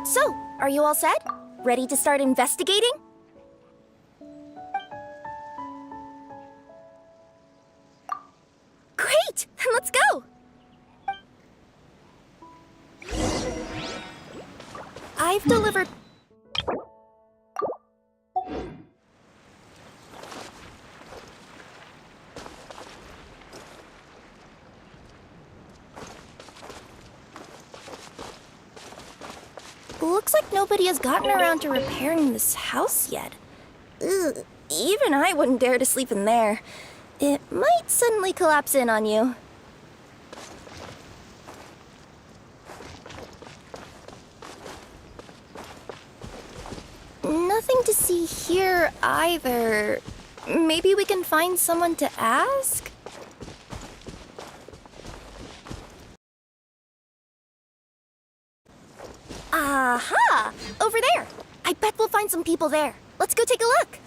So, are you all set? Ready to start investigating? Great! Then let's go! I've delivered... Looks like nobody has gotten around to repairing this house yet. Ugh, even I wouldn't dare to sleep in there. It might suddenly collapse in on you. Nothing to see here either. Maybe we can find someone to ask? Aha! Over there! I bet we'll find some people there. Let's go take a look.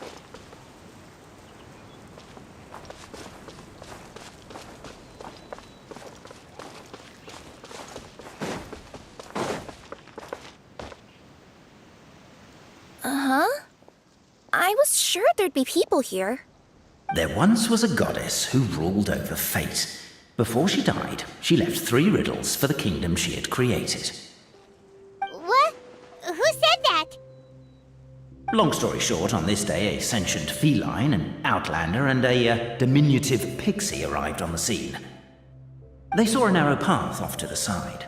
Uh-huh. I was sure there'd be people here. There once was a goddess who ruled over fate. Before she died, she left 3 riddles for the kingdom she had created. What? Who said that? Long story short, on this day, a sentient feline, an outlander, and a diminutive pixie arrived on the scene. They saw a narrow path off to the side.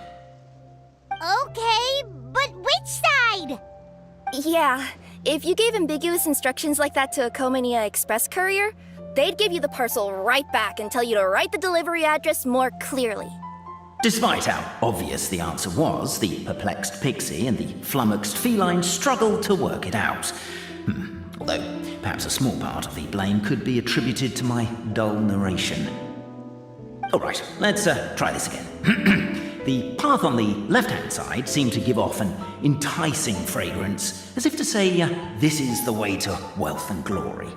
Okay, but which side? Yeah, if you gave ambiguous instructions like that to a Comania Express courier, they'd give you the parcel right back and tell you to write the delivery address more clearly. Despite how obvious the answer was, the perplexed pixie and the flummoxed feline struggled to work it out. Although, perhaps a small part of the blame could be attributed to my dull narration. Alright, let's try this again. The path on the left-hand side seemed to give off an enticing fragrance, as if to say, this is the way to wealth and glory.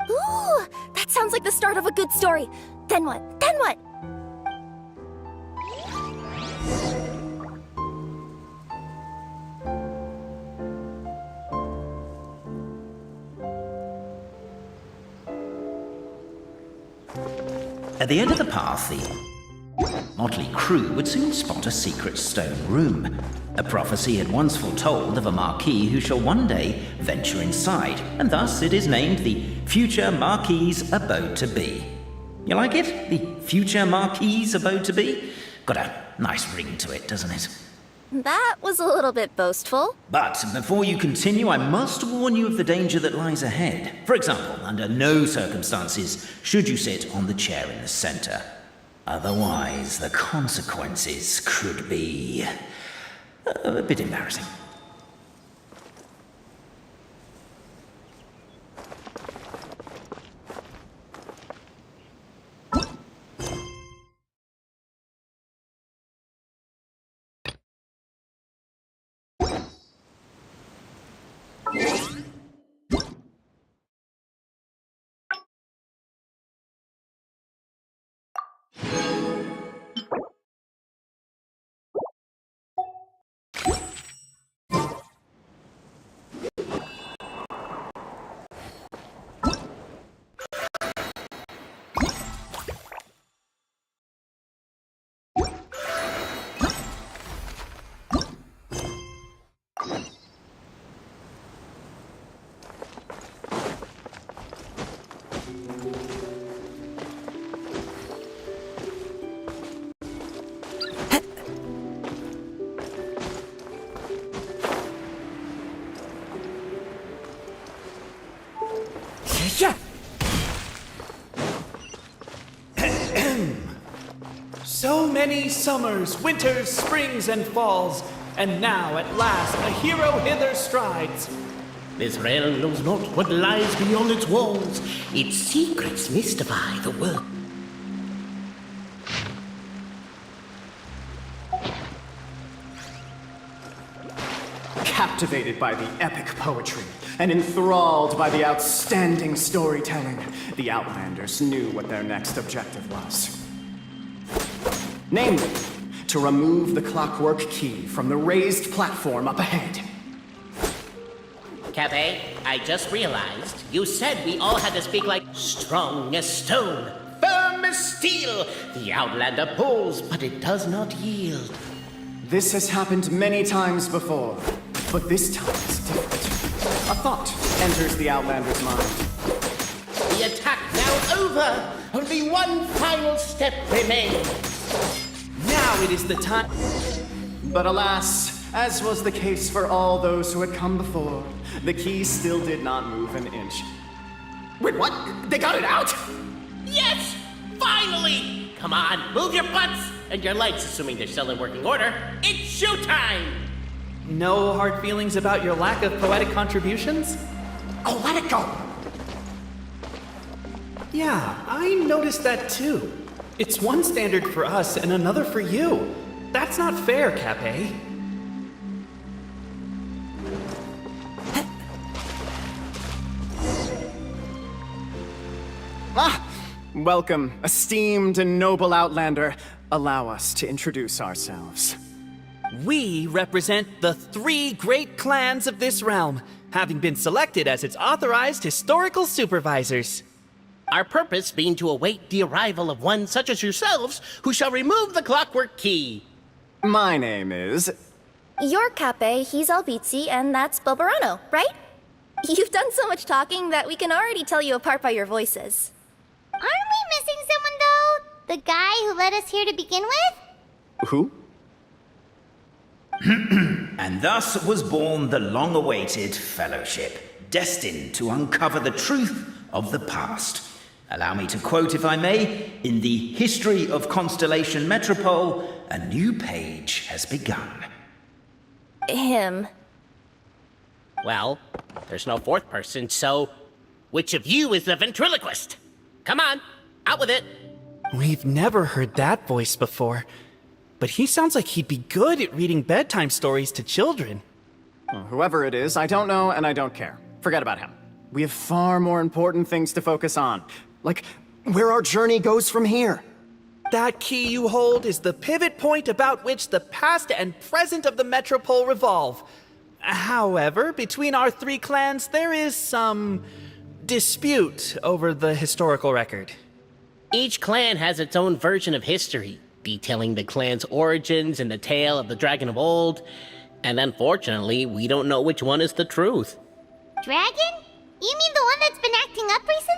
Ooh, that sounds like the start of a good story. Then what? Then what? At the end of the path, the motley crew would soon spot a secret stone room. A prophecy had once foretold of a Marquis who shall one day venture inside, and thus it is named the future Marquis's abode to be. You like it? The future Marquis's abode to be? Got a nice ring to it, doesn't it? That was a little bit boastful. But before you continue, I must warn you of the danger that lies ahead. For example, under no circumstances should you sit on the chair in the center. Otherwise, the consequences could be a bit embarrassing. So many summers, winters, springs, and falls, and now at last a hero hither strides. This realm knows not what lies beyond its walls. Its secrets mystify the world. Captivated by the epic poetry and enthralled by the outstanding storytelling, the Outlanders knew what their next objective was. Namely, to remove the clockwork key from the raised platform up ahead. Cafe, I just realized you said we all had to speak like strong as stone, firm as steel. The Outlander pulls, but it does not yield. This has happened many times before, but this time is different. A thought enters the Outlander's mind. The attack now over. Only one final step remains. Now it is the time. But alas, as was the case for all those who had come before, the key still did not move an inch. Wait, what? They got it out? Yes! Finally! Come on, move your butts! And your lights, assuming they're still in working order. It's showtime! No hard feelings about your lack of poetic contributions? Oh, let it go! Yeah, I noticed that too. It's one standard for us and another for you. That's not fair, Cape. Welcome, esteemed and noble Outlander. Allow us to introduce ourselves. We represent the 3 great clans of this realm, having been selected as its authorized historical supervisors. Our purpose being to await the arrival of one such as yourselves who shall remove the clockwork key. My name is... You're Cape, he's Albizzi, and that's Bobarano, right? You've done so much talking that we can already tell you apart by your voices. Aren't we missing someone, though? The guy who led us here to begin with? Who? And thus was born the long-awaited fellowship, destined to uncover the truth of the past. Allow me to quote, if I may, in the history of Constellation Metropole, a new page has begun. Him. Well, there's no fourth person, so which of you is the ventriloquist? Come on, out with it. We've never heard that voice before, but he sounds like he'd be good at reading bedtime stories to children. Well, whoever it is, I don't know and I don't care. Forget about him. We have far more important things to focus on, like where our journey goes from here. That key you hold is the pivot point about which the past and present of the Metropole revolve. However, between our 3 clans, there is some dispute over the historical record. Each clan has its own version of history, detailing the clan's origins and the tale of the dragon of old, and unfortunately, we don't know which one is the truth. Dragon? You mean the one that's been acting up recently?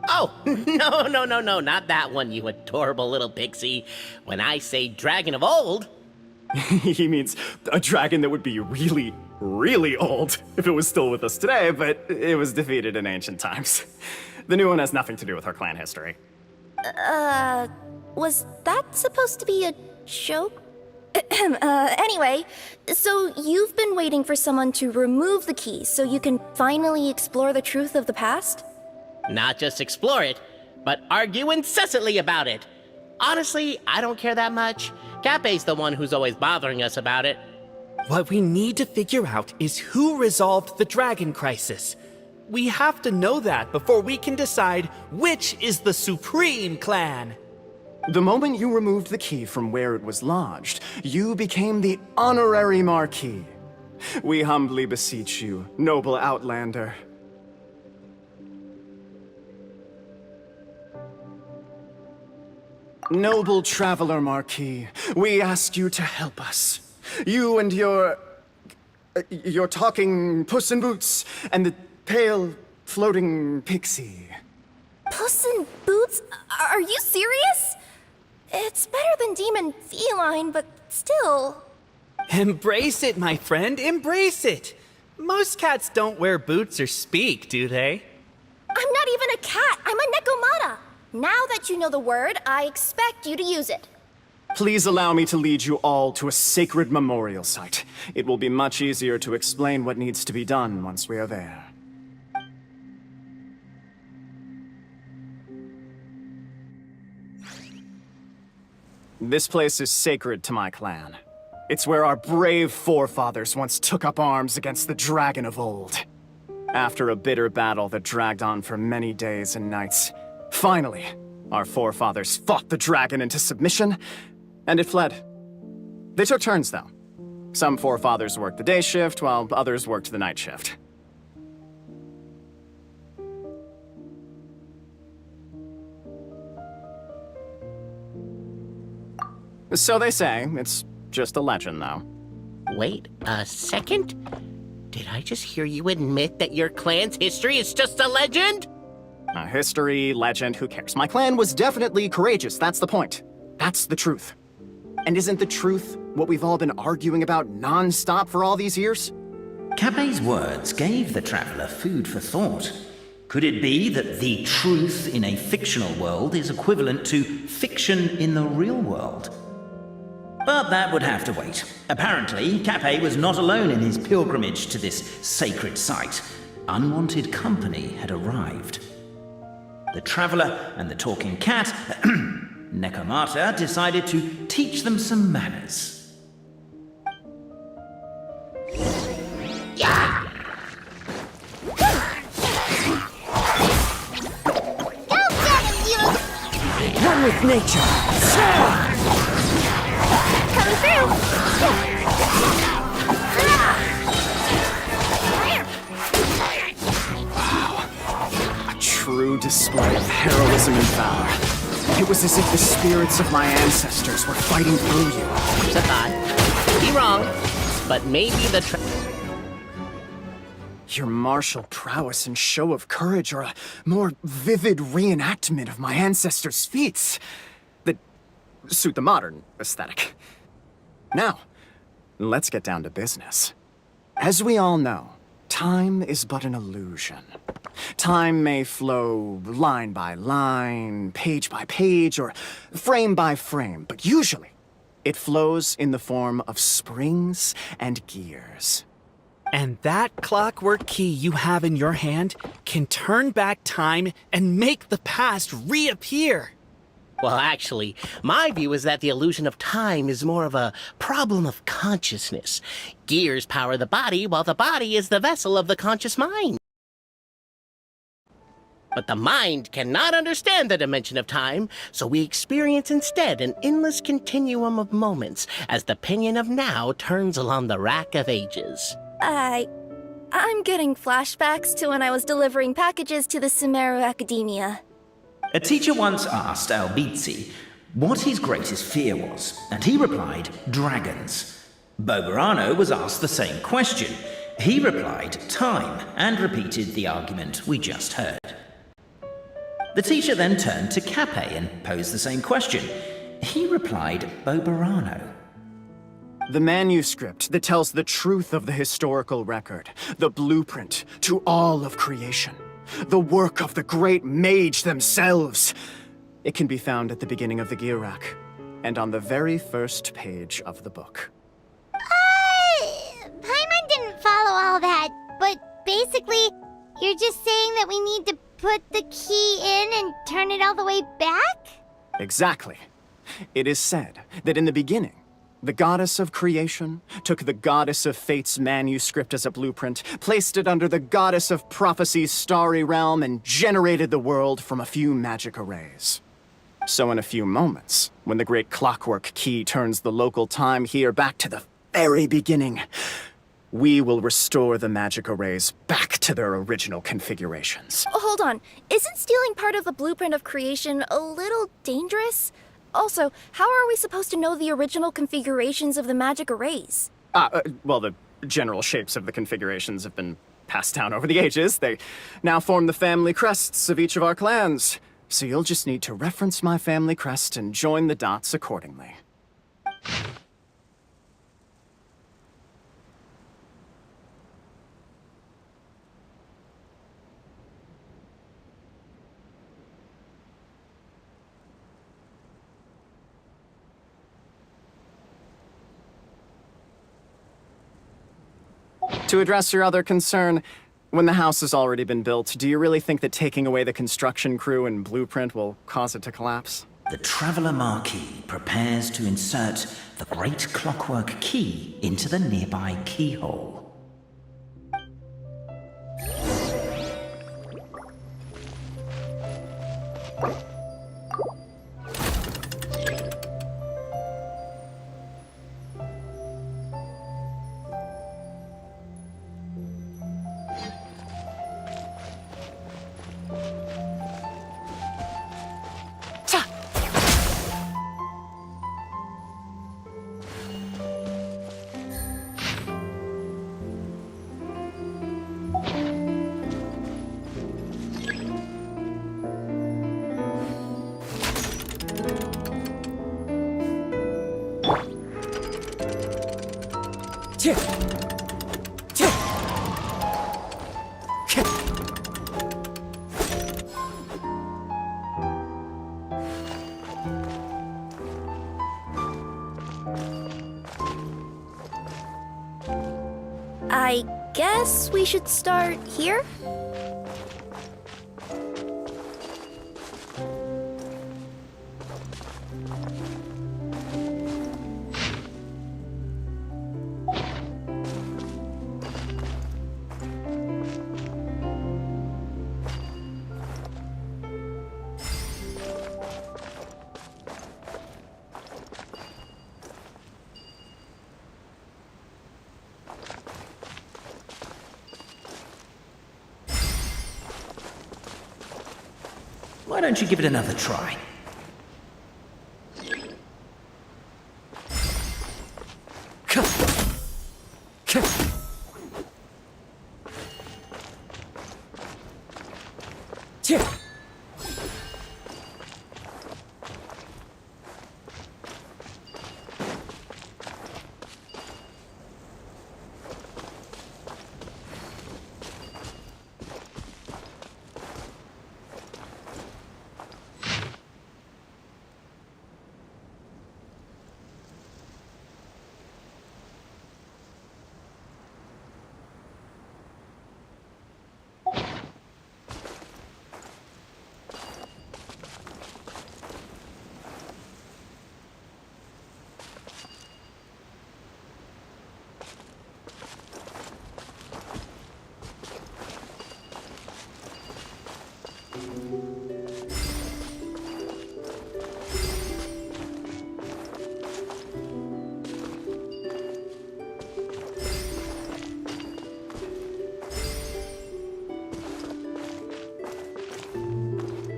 Oh, no, not that one, you adorable little pixie. When I say dragon of old... He means a dragon that would be really, really old if it was still with us today, but it was defeated in ancient times. The new one has nothing to do with our clan history. Was that supposed to be a joke? Anyway, so you've been waiting for someone to remove the key so you can finally explore the truth of the past? Not just explore it, but argue incessantly about it. Honestly, I don't care that much. Cape's the one who's always bothering us about it. What we need to figure out is who resolved the dragon crisis. We have to know that before we can decide which is the supreme clan. The moment you removed the key from where it was lodged, you became the honorary Marquis. We humbly beseech you, noble Outlander. Noble Traveler Marquis, we ask you to help us. You and your talking Puss in Boots and the pale floating pixie. Puss in Boots? Are you serious? It's better than demon feline, but still. Embrace it, my friend, embrace it. Most cats don't wear boots or speak, do they? I'm not even a cat, I'm a Nekomata. Now that you know the word, I expect you to use it. Please allow me to lead you all to a sacred memorial site. It will be much easier to explain what needs to be done once we are there. This place is sacred to my clan. It's where our brave forefathers once took up arms against the dragon of old. After a bitter battle that dragged on for many days and nights, finally, our forefathers fought the dragon into submission, and it fled, They took turns, though. Some forefathers worked the day shift, while others worked the night shift. So they say. It's just a legend, though. Wait a second? Did I just hear you admit that your clan's history is just a legend? History, legend, who cares? My clan was definitely courageous, that's the point. That's the truth. And isn't the truth what we've all been arguing about non-stop for all these years? Capet's words gave the traveler food for thought. Could it be that the truth in a fictional world is equivalent to fiction in the real world? But that would have to wait. Apparently, Capet was not alone in his pilgrimage to this sacred site. Unwanted company had arrived. The traveler and the talking cat, Nekomata, decided to teach them some manners. Go get him, you! One with nature. Come through! A true display of heroism and valor. It was as if the spirits of my ancestors were fighting through you. Sathai, be wrong, but maybe the Your martial prowess and show of courage are a more vivid reenactment of my ancestors' feats that suit the modern aesthetic. Now, let's get down to business. As we all know, time is but an illusion. Time may flow line by line, page by page, or frame by frame, but usually it flows in the form of springs and gears. And that clockwork key you have in your hand can turn back time and make the past reappear. Well, actually, my view is that the illusion of time is more of a problem of consciousness. Gears power the body, while the body is the vessel of the conscious mind. But the mind cannot understand the dimension of time, so we experience instead an endless continuum of moments as the pinion of now turns along the rack of ages. I'm getting flashbacks to when I was delivering packages to the Sumeru Academia. A teacher once asked Albizzi what his greatest fear was, and he replied, dragons. Boberano was asked the same question. He replied, time, and repeated the argument we just heard. The teacher then turned to Capet and posed the same question. He replied, Boberano. The manuscript that tells the truth of the historical record, the blueprint to all of creation, the work of the great mage themselves. It can be found at the beginning of the gear rack, and on the very first page of the book. Paimon didn't follow all that, but basically, you're just saying that we need to put the key in and turn it all the way back? Exactly. It is said that in the beginning, the goddess of creation took the goddess of fate's manuscript as a blueprint, placed it under the goddess of prophecy's starry realm, and generated the world from a few magic arrays. So in a few moments, when the great clockwork key turns the local time here back to the very beginning, we will restore the magic arrays back to their original configurations. Hold on, isn't stealing part of the blueprint of creation a little dangerous? Also, how are we supposed to know the original configurations of the magic arrays? Well, the general shapes of the configurations have been passed down over the ages. They now form the family crests of each of our clans. So you'll just need to reference my family crest and join the dots accordingly. To address your other concern, when the house has already been built, do you really think that taking away the construction crew and blueprint will cause it to collapse? The Traveler Marquis prepares to insert the great clockwork key into the nearby keyhole. I guess we should start here? Why don't you give it another try?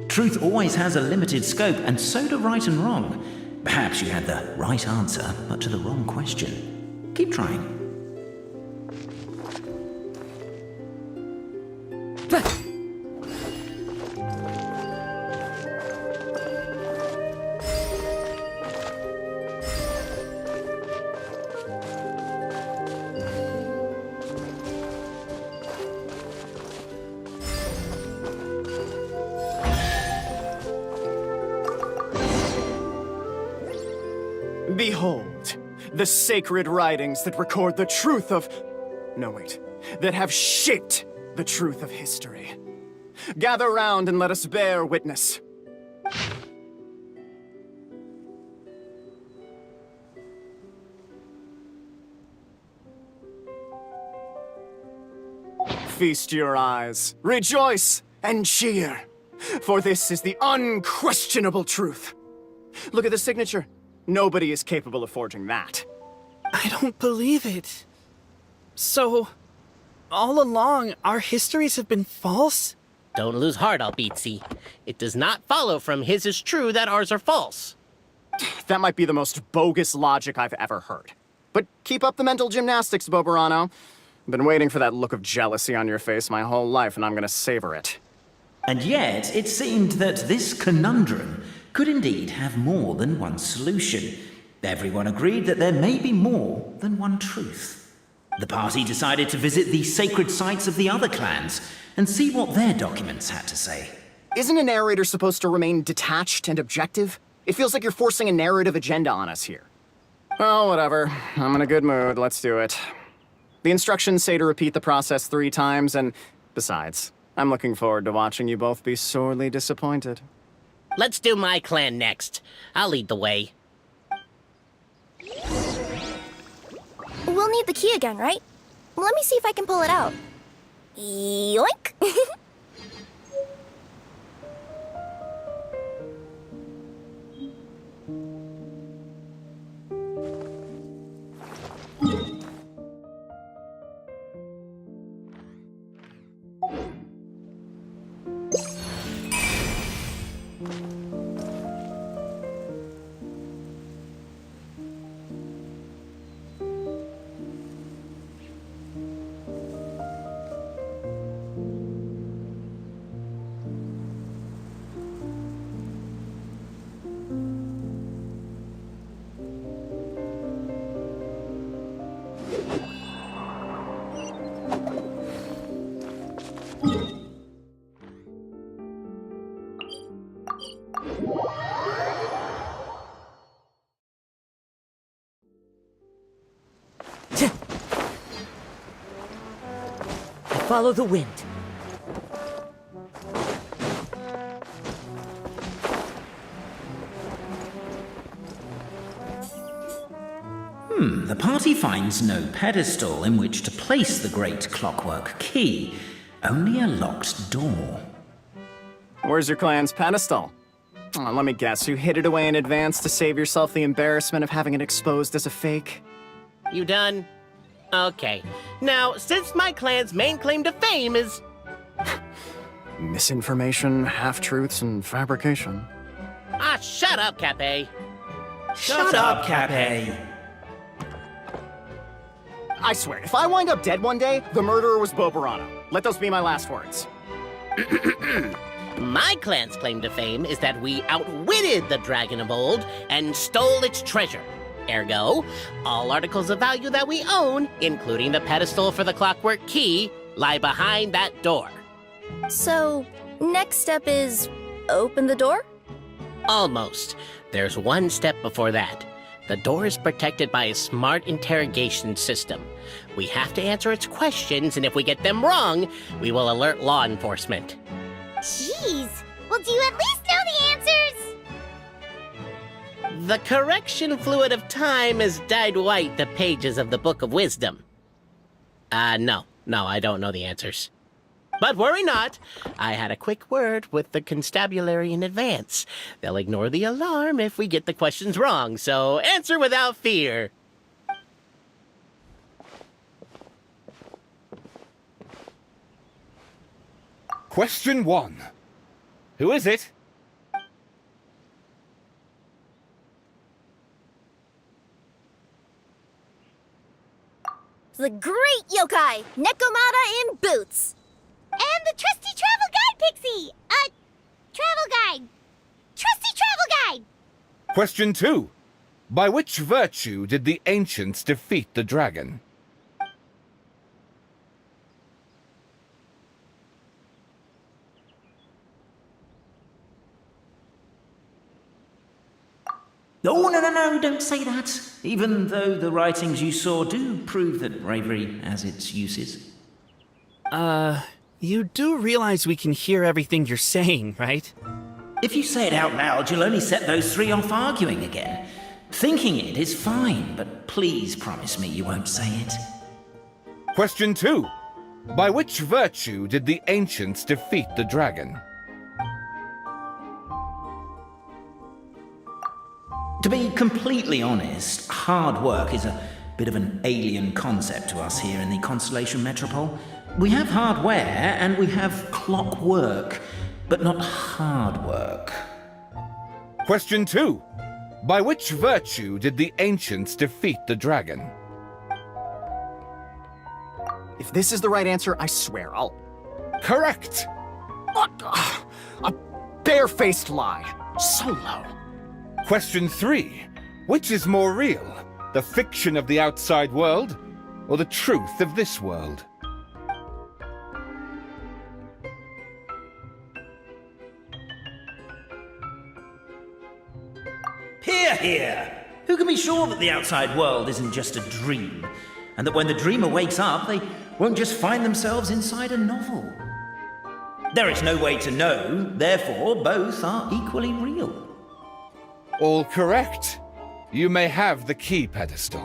Truth always has a limited scope, and so do right and wrong. Perhaps you had the right answer, but to the wrong question. Keep trying. Behold, the sacred writings that record the truth of... No, wait. That have shaped the truth of history. Gather round and let us bear witness. Feast your eyes, rejoice, and cheer, for this is the unquestionable truth. Look at the signature. Nobody is capable of forging that. I don't believe it. So, all along, our histories have been false? Don't lose heart, Albizzi. It does not follow from his is true that ours are false. That might be the most bogus logic I've ever heard. But keep up the mental gymnastics, Boberano. I've been waiting for that look of jealousy on your face my whole life, and I'm gonna savor it. And yet, it seemed that this conundrum could indeed have more than one solution. Everyone agreed that there may be more than one truth. The party decided to visit the sacred sites of the other clans and see what their documents had to say. Isn't a narrator supposed to remain detached and objective? It feels like you're forcing a narrative agenda on us here. Well, whatever. I'm in a good mood. Let's do it. The instructions say to repeat the process 3 times, and besides, I'm looking forward to watching you both be sorely disappointed. Let's do my clan next. I'll lead the way. We'll need the key again, right? Let me see if I can pull it out. Yoink! I follow the wind. The party finds no pedestal in which to place the great clockwork key, only a locked door. Where's your clan's pedestal? Oh, let me guess, you hid it away in advance to save yourself the embarrassment of having it exposed as a fake? You done? Okay. Now, since my clan's main claim to fame is... Misinformation, half-truths, and fabrication. Ah, shut up, Cape. Shut up, Cape. I swear, if I wind up dead one day, the murderer was Boberano. Let those be my last words. My clan's claim to fame is that we outwitted the Dragon of Old and stole its treasure. Ergo, all articles of value that we own, including the pedestal for the clockwork key, lie behind that door. So, next step is open the door? Almost. There's one step before that. The door is protected by a smart interrogation system. We have to answer its questions, and if we get them wrong, we will alert law enforcement. Jeez. Well, do you at least know the answers? The correction fluid of time has dyed white the pages of the Book of Wisdom. No, I don't know the answers. But worry not. I had a quick word with the constabulary in advance. They'll ignore the alarm if we get the questions wrong, so answer without fear. Question 1. Who is it? The great yokai, Nekomata in boots. And the trusty travel guide, Pixie! Travel guide! Trusty travel guide! Question 2. By which virtue did the ancients defeat the dragon? Oh, no, don't say that. Even though the writings you saw do prove that bravery has its uses. You do realize we can hear everything you're saying, right? If you say it out loud, you'll only set those three off arguing again. Thinking it is fine, but please promise me you won't say it. Question 2. By which virtue did the ancients defeat the dragon? To be completely honest, hard work is a bit of an alien concept to us here in the Constellation Metropole. We have hardware and we have clockwork, but not hard work. Question 2. By which virtue did the ancients defeat the dragon? If this is the right answer, I swear I'll... Correct! A barefaced lie. So low. Question 3. Which is more real? The fiction of the outside world, or the truth of this world? Hear, hear! Who can be sure that the outside world isn't just a dream, and that when the dreamer wakes up, they won't just find themselves inside a novel? There is no way to know, therefore both are equally real. All correct. You may have the key pedestal.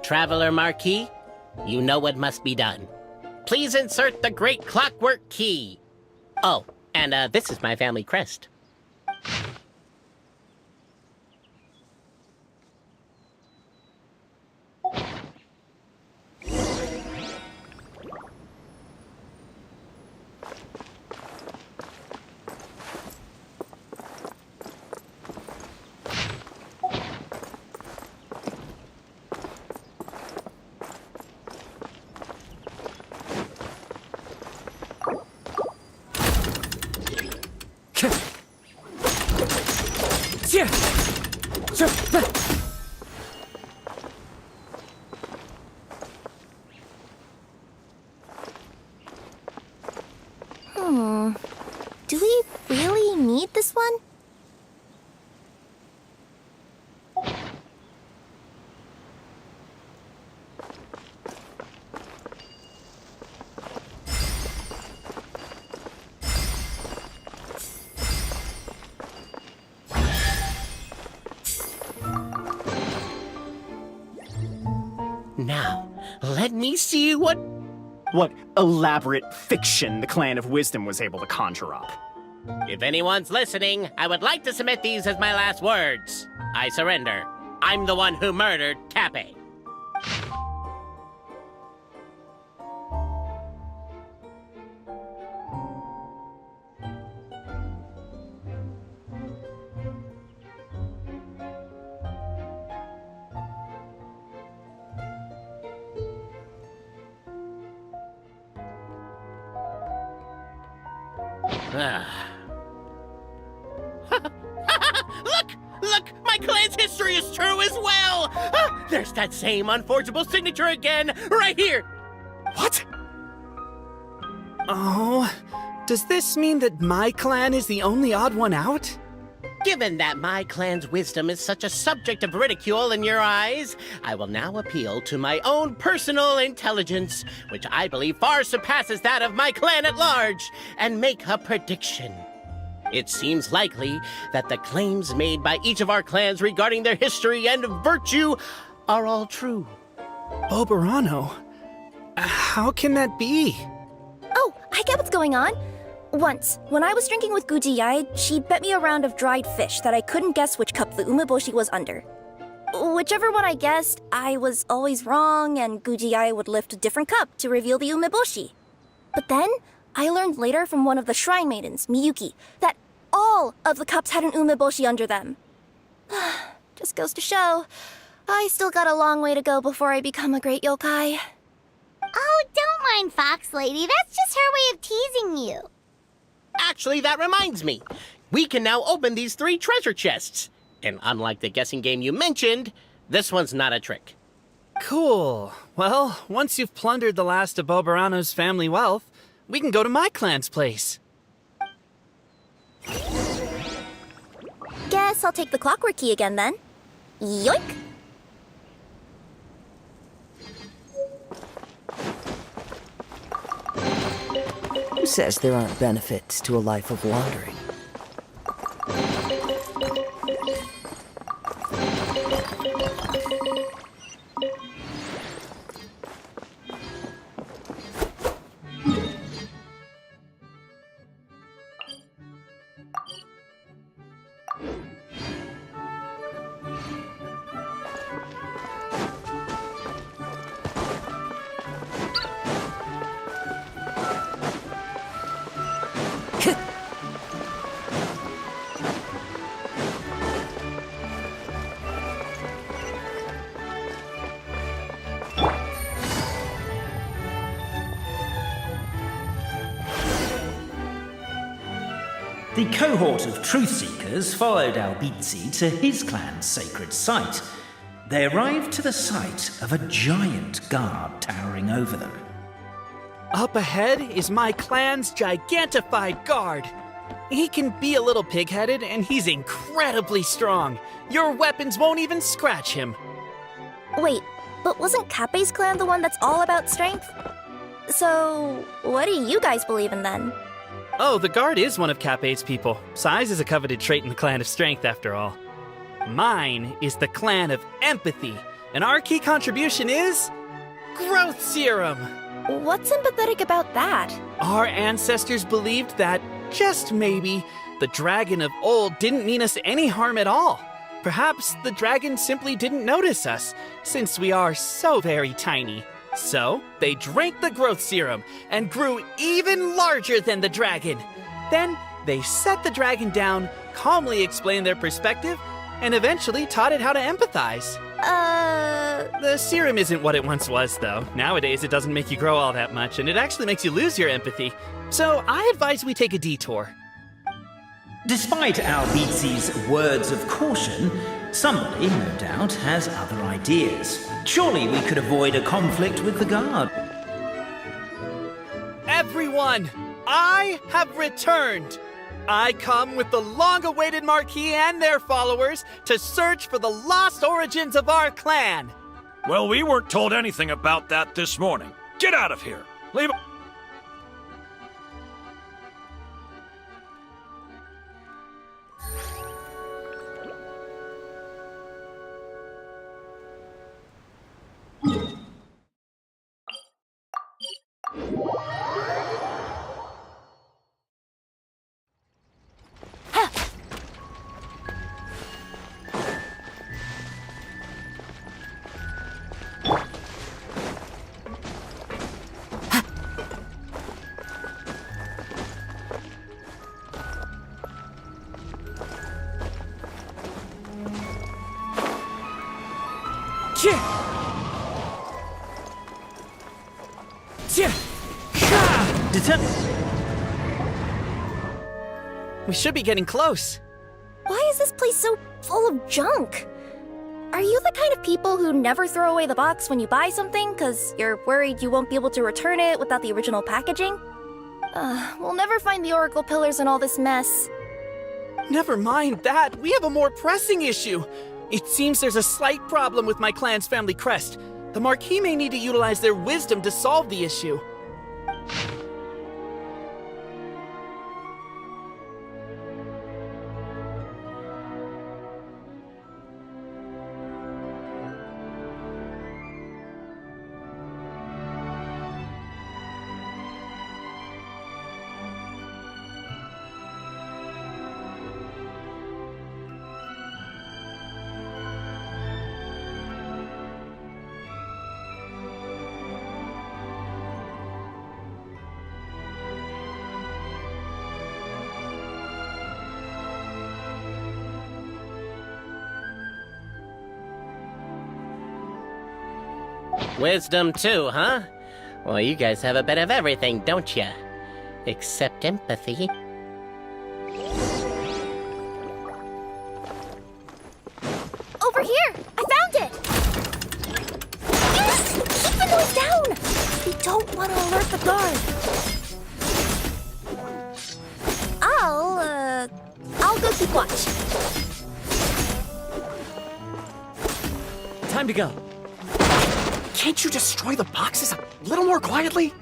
Traveler Marquis, you know what must be done. Please insert the great clockwork key. Oh, and this is my family crest. Do we really need this one? Now, let me see what... What elaborate fiction the Clan of Wisdom was able to conjure up. If anyone's listening, I would like to submit these as my last words. I surrender. I'm the one who murdered Cappe. Look! My clan's history is true as well! There's that same unforgeable signature again, right here! What? Oh, does this mean that my clan is the only odd one out? Given that my clan's wisdom is such a subject of ridicule in your eyes, I will now appeal to my own personal intelligence, which I believe far surpasses that of my clan at large, and make a prediction. It seems likely that the claims made by each of our clans regarding their history and virtue are all true. Oberano? How can that be? Oh, I get what's going on. Once, when I was drinking with Gujiyai, she bet me a round of dried fish that I couldn't guess which cup the umeboshi was under. Whichever one I guessed, I was always wrong, and Gujiyai would lift a different cup to reveal the umeboshi. But then, I learned later from one of the shrine maidens, Miyuki, that all of the cups had an umeboshi under them. Just goes to show, I still got a long way to go before I become a great yokai. Oh, don't mind Fox Lady. That's just her way of teasing you. Actually, that reminds me. We can now open these 3 treasure chests. And unlike the guessing game you mentioned, this one's not a trick. Cool. Well, once you've plundered the last of Oberano's family wealth, we can go to my clan's place. Guess I'll take the clockwork key again then. Yoink! Who says there aren't benefits to a life of wandering? The cohort of truth seekers followed Albizzi to his clan's sacred site. They arrived to the site of a giant guard towering over them. Up ahead is my clan's gigantified guard. He can be a little pig-headed, and he's incredibly strong. Your weapons won't even scratch him. Wait, but wasn't Kappe's clan the one that's all about strength? So, what do you guys believe in then? Oh, the guard is one of Kappe's people. Size is a coveted trait in the clan of strength, after all. Mine is the clan of empathy, and our key contribution is... growth serum! What's sympathetic about that? Our ancestors believed that, just maybe, the dragon of old didn't mean us any harm at all. Perhaps the dragon simply didn't notice us, since we are so very tiny. So, they drank the growth serum and grew even larger than the dragon. Then, they set the dragon down, calmly explained their perspective, and eventually taught it how to empathize. The serum isn't what it once was, though. Nowadays, it doesn't make you grow all that much, and it actually makes you lose your empathy. So, I advise we take a detour. Despite Albizzi's words of caution, somebody, no doubt, has other ideas. Surely we could avoid a conflict with the guard. Everyone, I have returned. I come with the long-awaited Marquis and their followers to search for the lost origins of our clan. Well, we weren't told anything about that this morning. Get out of here. Leave. We should be getting close. Why is this place so full of junk? Are you the kind of people who never throw away the box when you buy something because you're worried you won't be able to return it without the original packaging? We'll never find the Oracle Pillars in all this mess. Never mind that. We have a more pressing issue. It seems there's a slight problem with my clan's family crest. The Marquis may need to utilize their wisdom to solve the issue. Wisdom too, huh? Well, you guys have a bit of everything, don't you? Except empathy. Over here! I found it! Yes! Keep the noise down! We don't want to alert the guard. I'll go keep watch. Time to go. Can't you destroy the boxes a little more quietly?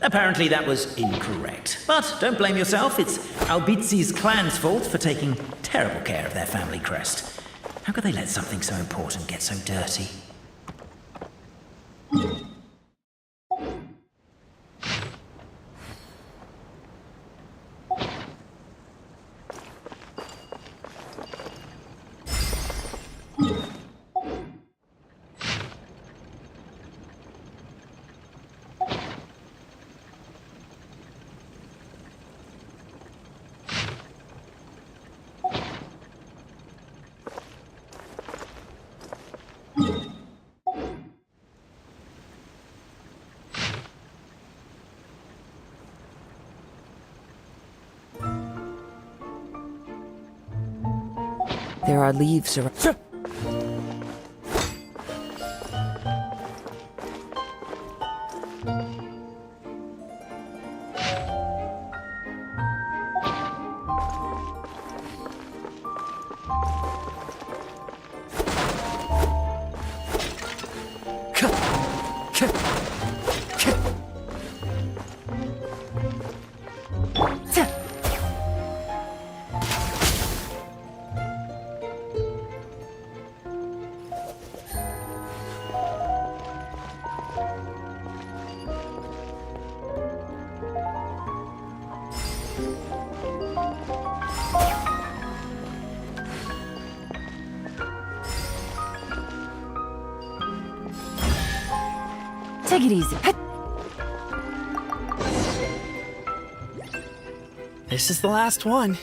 Apparently that was incorrect. But don't blame yourself, it's Albizi's clan's fault for taking terrible care of their family crest. How could they let something so important get so dirty? There are leaves around. Take it easy. This is the last one.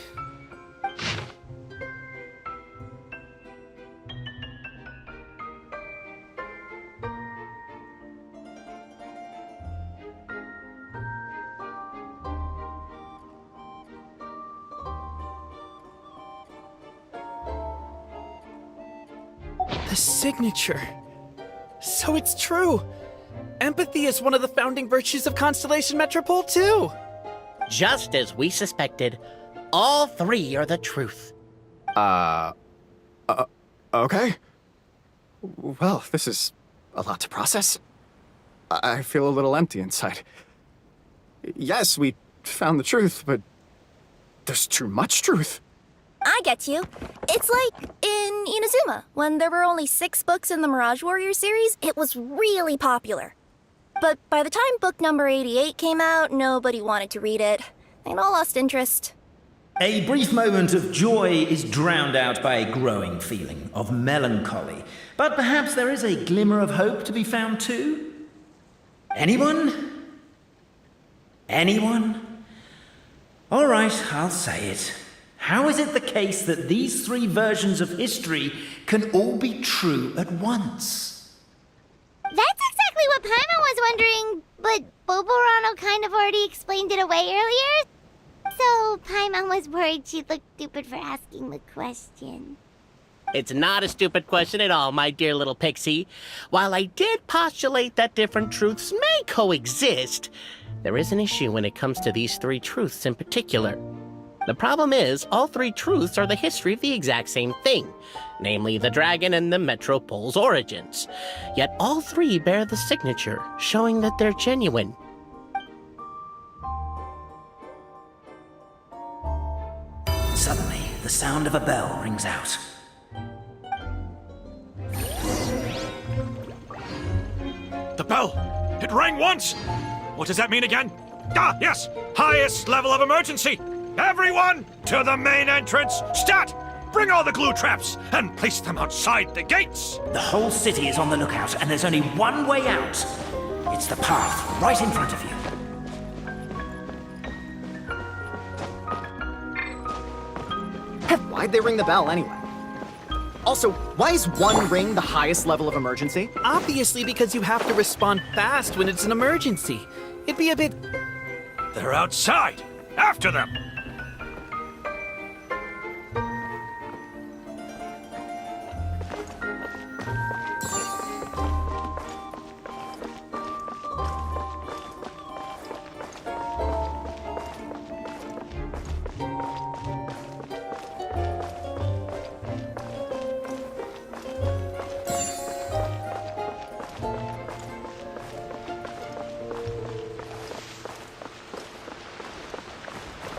The signature. So it's true. Empathy is one of the founding virtues of Constellation Metropole, too. Just as we suspected, all three are the truth. Okay. Well, this is a lot to process. I feel a little empty inside. Yes, we found the truth, but there's too much truth. I get you. It's like in Inazuma, when there were only 6 books in the Mirage Warrior series, it was really popular. But by the time book number 88 came out, nobody wanted to read it. They'd all lost interest. A brief moment of joy is drowned out by a growing feeling of melancholy. But perhaps there is a glimmer of hope to be found too? Anyone? Anyone? All right, I'll say it. How is it the case that these 3 versions of history can all be true at once? That's exactly what Paimon was wondering, but Boborano kind of already explained it away earlier. So Paimon was worried she'd look stupid for asking the question. It's not a stupid question at all, my dear little pixie. While I did postulate that different truths may coexist, there is an issue when it comes to these 3 truths in particular. The problem is, all 3 truths are the history of the exact same thing, namely the dragon and the Metropole's origins. Yet all 3 bear the signature, showing that they're genuine. Suddenly, the sound of a bell rings out. The bell! It rang once! What does that mean again? Ah, yes! Highest level of emergency! Everyone, to the main entrance! Stat! Bring all the glue traps and place them outside the gates! The whole city is on the lookout, and there's only one way out. It's the path right in front of you. Why'd they ring the bell anyway? Also, why is 1 ring the highest level of emergency? Obviously because you have to respond fast when it's an emergency. It'd be a bit... They're outside! After them!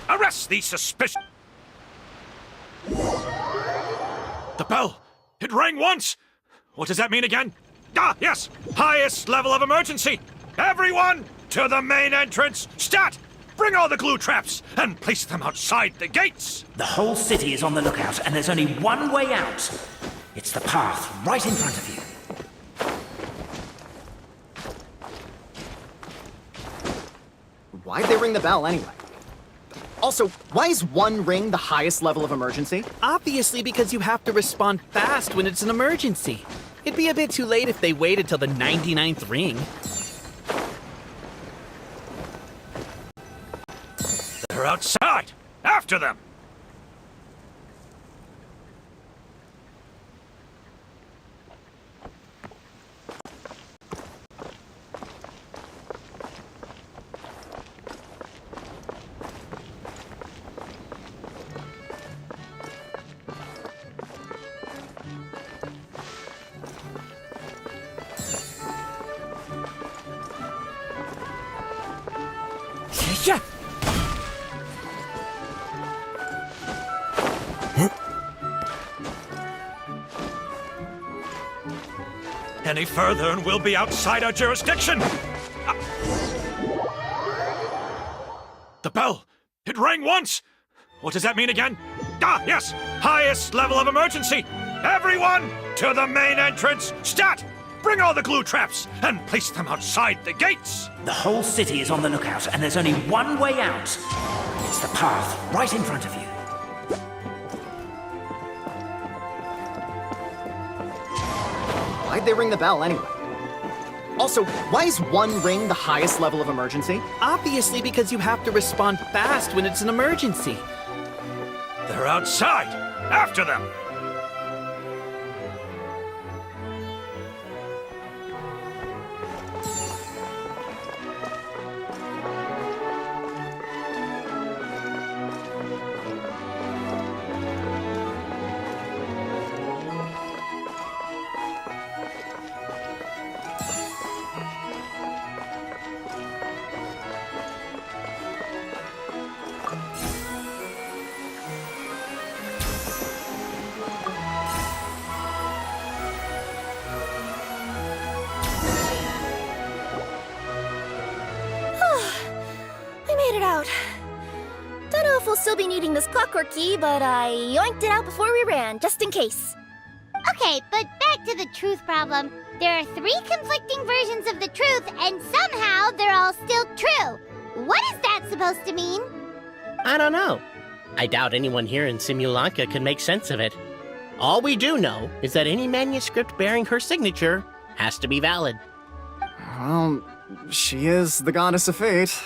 Arrest these suspicious... The bell! It rang once! What does that mean again? Ah, yes! Highest level of emergency! Everyone, to the main entrance! Stat! Bring all the glue traps and place them outside the gates! The whole city is on the lookout, and there's only one way out. It's the path right in front of you. Why'd they ring the bell anyway? Also, why is 1 ring the highest level of emergency? Obviously because you have to respond fast when it's an emergency. It'd be a bit too late if they waited till the 99th ring. They're outside! After them! Yeah! Any further and we'll be outside our jurisdiction! The bell! It rang once! What does that mean again? Ah, yes! Highest level of emergency! Everyone, to the main entrance! Stat! Bring all the glue traps and place them outside the gates! The whole city is on the lookout, and there's only one way out. It's the path right in front of you. Why'd they ring the bell anyway? Also, why is one ring the highest level of emergency? Obviously, because you have to respond fast when it's an emergency. They're outside! After them! It out. Don't know if we'll still be needing this clockwork key, but I yoinked it out before we ran, just in case. Okay, but back to the truth problem. There are 3 conflicting versions of the truth, and somehow they're all still true. What is that supposed to mean? I don't know. I doubt anyone here in Simulanka can make sense of it. All we do know is that any manuscript bearing her signature has to be valid. Well, she is the goddess of fate,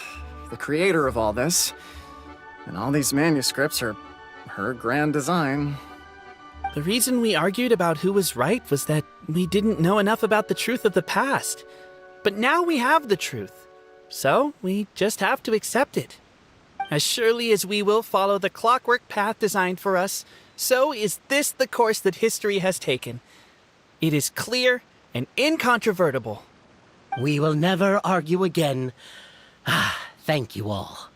the creator of all this. And all these manuscripts are her grand design. The reason we argued about who was right was that we didn't know enough about the truth of the past. But now we have the truth. So we just have to accept it. As surely as we will follow the clockwork path designed for us, so is this the course that history has taken. It is clear and incontrovertible. We will never argue again. Thank you all.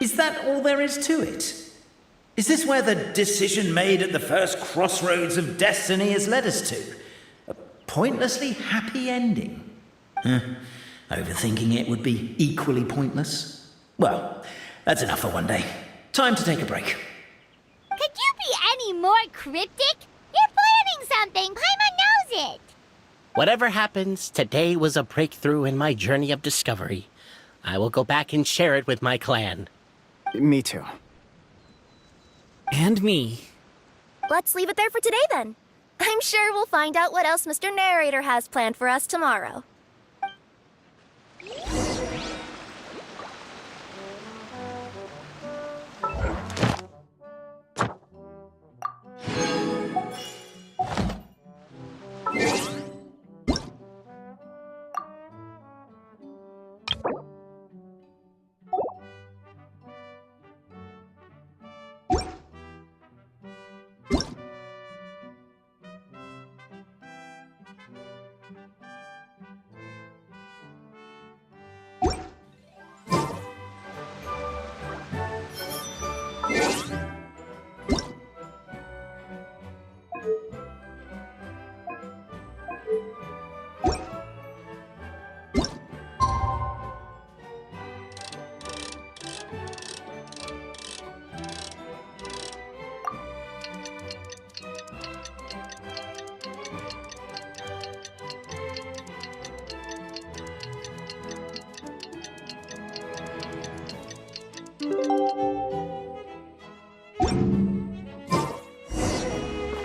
Is that all there is to it? Is this where the decision made at the first crossroads of destiny has led us to? A pointlessly happy ending? Overthinking it would be equally pointless. Well, that's enough for one day. Time to take a break. Could you be any more cryptic? You're planning something. Paimon knows it. Whatever happens, today was a breakthrough in my journey of discovery. I will go back and share it with my clan. Me too. And me. Let's leave it there for today then. I'm sure we'll find out what else Mr. Narrator has planned for us tomorrow.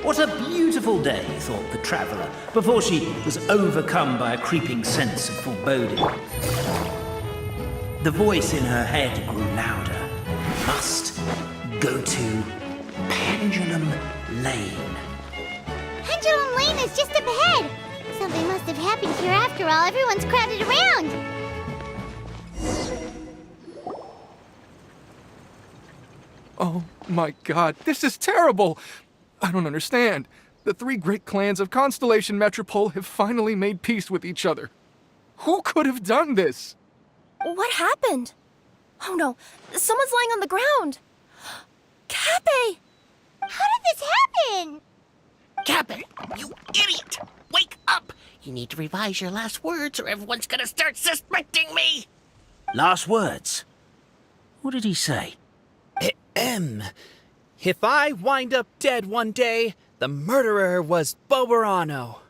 What a beautiful day, thought the traveller, before she was overcome by a creeping sense of foreboding. The voice in her head grew louder. Must go to Pendulum Lane. Pendulum Lane is just up ahead. Something must have happened here after all. Everyone's crowded around. Oh my god, this is terrible! I don't understand. The 3 great clans of Constellation Metropole have finally made peace with each other. Who could have done this? What happened? Oh no, someone's lying on the ground. Cappe! How did this happen? Captain, you idiot! Wake up! You need to revise your last words or everyone's gonna start suspecting me! Last words. What did he say? If I wind up dead one day, the murderer was Boberano.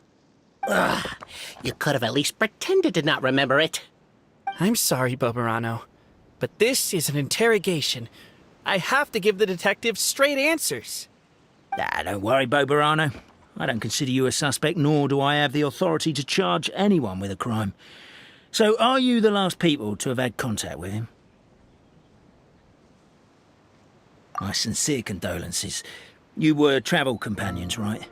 Ugh, You could have at least pretended to not remember it. I'm sorry, Bobarano, but this is an interrogation. I have to give the detective straight answers. Don't worry, Bobarano. I don't consider you a suspect, nor do I have the authority to charge anyone with a crime. So, are you the last people to have had contact with him? My sincere condolences. You were travel companions, right?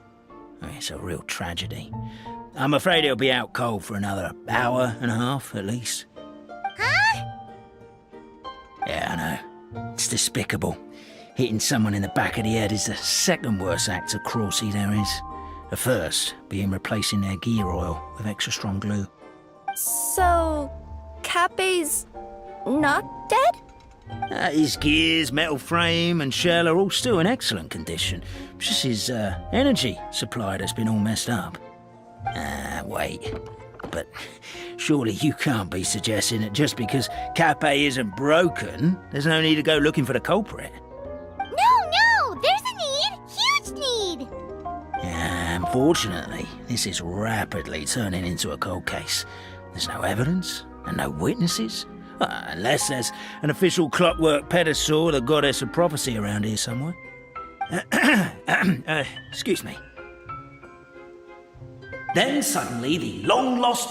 It's a real tragedy. I'm afraid he'll be out cold for another hour and a half, at least. Huh? Yeah, I know. It's despicable. Hitting someone in the back of the head is the second worst act of cruelty there is. The first being replacing their gear oil with extra strong glue. So, Cape's not dead? His gears, metal frame and shell are all still in excellent condition. Just his energy supply that's been all messed up. Wait. But surely you can't be suggesting that just because Cape isn't broken, there's no need to go looking for the culprit. No! There's a need! Huge need! Unfortunately, this is rapidly turning into a cold case. There's no evidence and no witnesses. Unless there's an official clockwork pedestal, the goddess of prophecy around here somewhere. Excuse me. Then suddenly the long-lost